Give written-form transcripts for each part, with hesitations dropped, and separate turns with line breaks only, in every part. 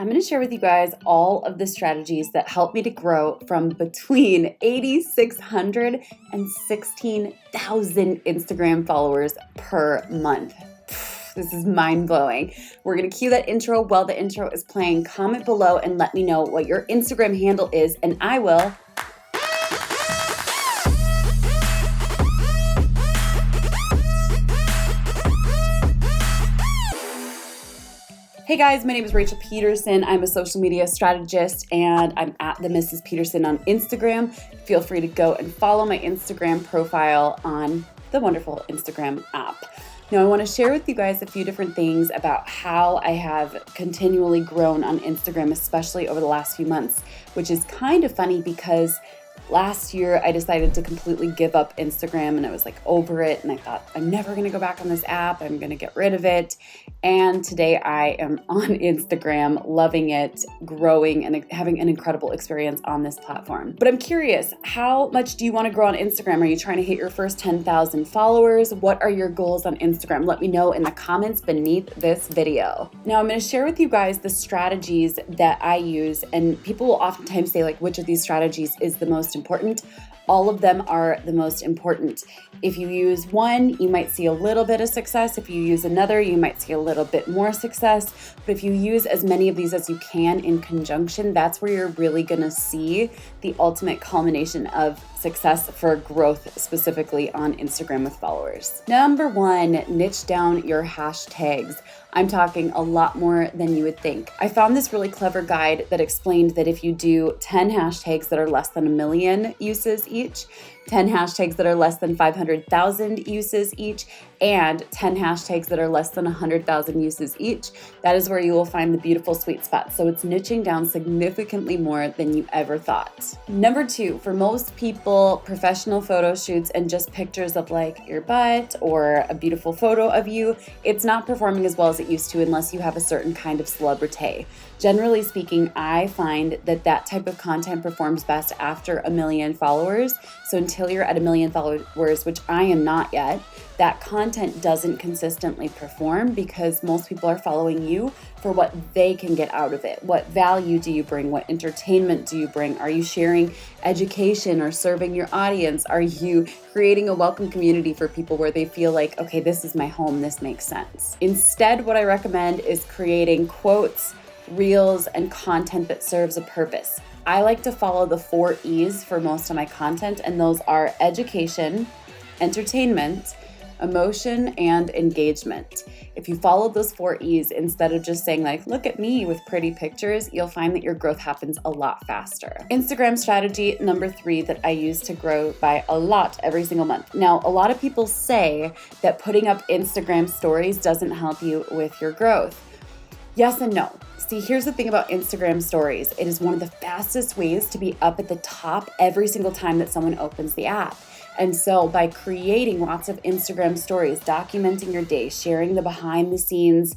I'm going to share with you guys all of the strategies that help me to grow from between 8,600 and 16,000 Instagram followers per month. This is mind-blowing. We're going to cue that intro while the intro is playing. Comment below and let me know what your Instagram handle is, and I will. Hey guys, my name is Rachel Pedersen. I'm a social media strategist and I'm at the Mrs. Pedersen on Instagram. Feel free to go and follow my Instagram profile on the wonderful Instagram app. Now, I want to share with you guys a few different things about how I have continually grown on Instagram, especially over the last few months, which is kind of funny because last year I decided to completely give up Instagram and I was like over it, and I thought I'm never going to go back on this app. I'm going to get rid of it. And today I am on Instagram, loving it, growing, and having an incredible experience on this platform. But I'm curious, how much do you want to grow on Instagram? Are you trying to hit your first 10,000 followers? What are your goals on Instagram? Let me know in the comments beneath this video. Now I'm going to share with you guys the strategies that I use, and people will oftentimes say like, which of these strategies is the most important? All of them are the most important. If you use one, you might see a little bit of success. If you use another, you might see a little bit more success. But if you use as many of these as you can in conjunction, that's where you're really gonna see the ultimate culmination of success for growth, specifically on Instagram with followers. Number one, niche down your hashtags. I'm talking a lot more than you would think. I found this really clever guide that explained that if you do 10 hashtags that are less than 1 million uses each, 10 hashtags that are less than 500,000 uses each, and 10 hashtags that are less than 100,000 uses each, that is where you will find the beautiful sweet spot. So it's niching down significantly more than you ever thought. Number two, for most people, professional photo shoots and just pictures of like your butt or a beautiful photo of you, it's not performing as well as it used to unless you have a certain kind of celebrity. Generally speaking, I find that that type of content performs best after 1 million followers. So until you're at 1 million followers, which I am not yet, that content doesn't consistently perform because most people are following you for what they can get out of it. What value do you bring? What entertainment do you bring? Are you sharing education or serving your audience? Are you creating a welcome community for people where they feel like, okay, this is my home, this makes sense? Instead, what I recommend is creating quotes, reels, and content that serves a purpose. I like to follow the 4 E's for most of my content, and those are education, entertainment, emotion, and engagement. If you follow those 4 E's instead of just saying like, look at me with pretty pictures, you'll find that your growth happens a lot faster. Instagram strategy number 3 that I use to grow by a lot every single month. Now, a lot of people say that putting up Instagram stories doesn't help you with your growth. Yes and no. See, here's the thing about Instagram stories. It is one of the fastest ways to be up at the top every single time that someone opens the app. And so by creating lots of Instagram stories, documenting your day, sharing the behind the scenes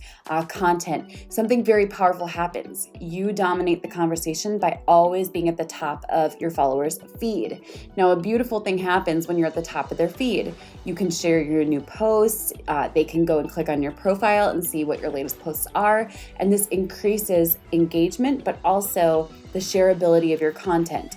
content, something very powerful happens. You dominate the conversation by always being at the top of your followers' feed. Now, a beautiful thing happens when you're at the top of their feed. You can share your new posts. They can go and click on your profile and see what your latest posts are. And this increases engagement, but also the shareability of your content.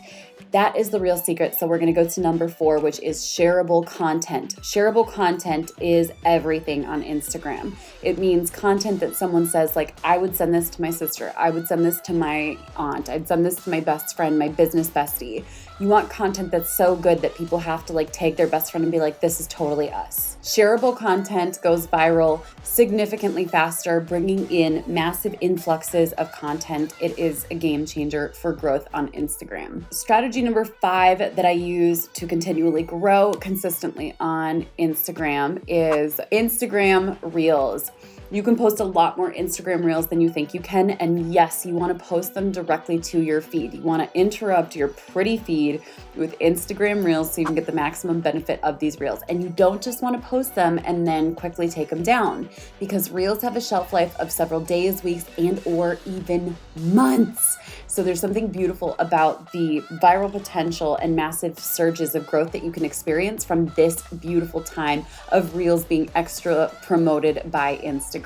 That is the real secret. So we're going to go to number 4, which is shareable content. Shareable content is everything on Instagram. It means content that someone says like, I would send this to my sister. I would send this to my aunt. I'd send this to my best friend, my business bestie. You want content that's so good that people have to like tag their best friend and be like, this is totally us. Shareable content goes viral significantly faster, bringing in massive influxes of content. It is a game changer for growth on Instagram. Strategy number 5 that I use to continually grow consistently on Instagram is Instagram Reels. You can post a lot more Instagram Reels than you think you can. And yes, you want to post them directly to your feed. You want to interrupt your pretty feed with Instagram Reels so you can get the maximum benefit of these Reels. And you don't just want to post them and then quickly take them down, because Reels have a shelf life of several days, weeks, and or even months. So there's something beautiful about the viral potential and massive surges of growth that you can experience from this beautiful time of Reels being extra promoted by Instagram.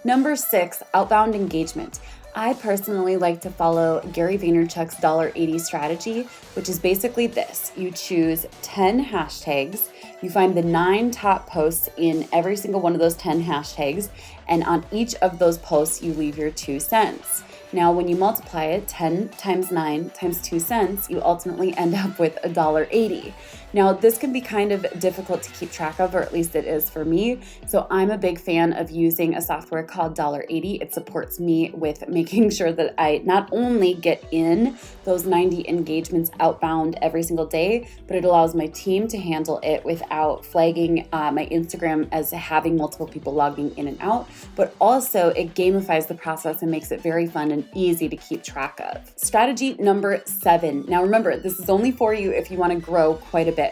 Number 6, outbound engagement. I personally like to follow Gary Vaynerchuk's $80 strategy, which is basically this. You choose 10 hashtags, you find the 9 top posts in every single one of those 10 hashtags, and on each of those posts, you leave your 2 cents. Now, when you multiply it, 10 times 9 times 2 cents, you ultimately end up with $1.80. Now, this can be kind of difficult to keep track of, or at least it is for me. So I'm a big fan of using a software called $80. It supports me with making sure that I not only get in those 90 engagements outbound every single day, but it allows my team to handle it without flagging my Instagram as having multiple people logging in and out. But also it gamifies the process and makes it very fun and easy to keep track of. Strategy number 7. Now remember, this is only for you if you want to grow quite a bit.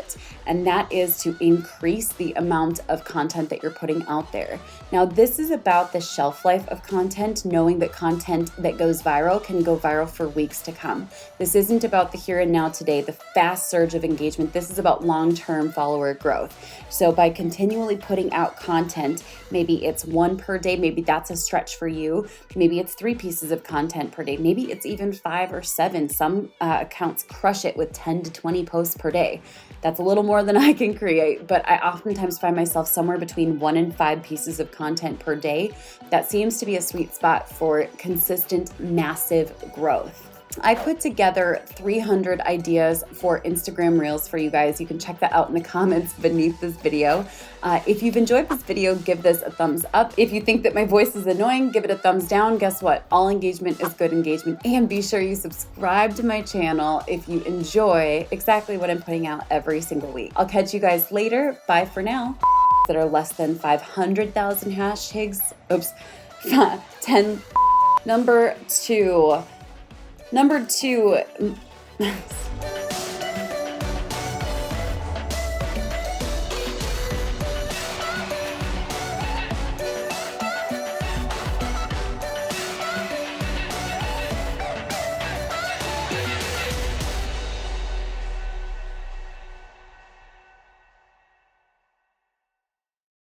And that is to increase the amount of content that you're putting out there. Now, this is about the shelf life of content, knowing that content that goes viral can go viral for weeks to come. This isn't about the here and now today, the fast surge of engagement. This is about long-term follower growth. So by continually putting out content, maybe it's 1 per day, maybe that's a stretch for you. Maybe it's 3 pieces of content per day. Maybe it's even 5 or 7. Some accounts crush it with 10 to 20 posts per day. That's a little more than I can create, but I oftentimes find myself somewhere between 1 and 5 pieces of content per day. That seems to be a sweet spot for consistent, massive growth. I put together 300 ideas for Instagram Reels for you guys. You can check that out in the comments beneath this video. If you've enjoyed this video, give this a thumbs up. If you think that my voice is annoying, give it a thumbs down. Guess what? All engagement is good engagement. And be sure you subscribe to my channel if you enjoy exactly what I'm putting out every single week. I'll catch you guys later. Bye for now. That are less than 500,000 hashtags. Oops. 10. Number two.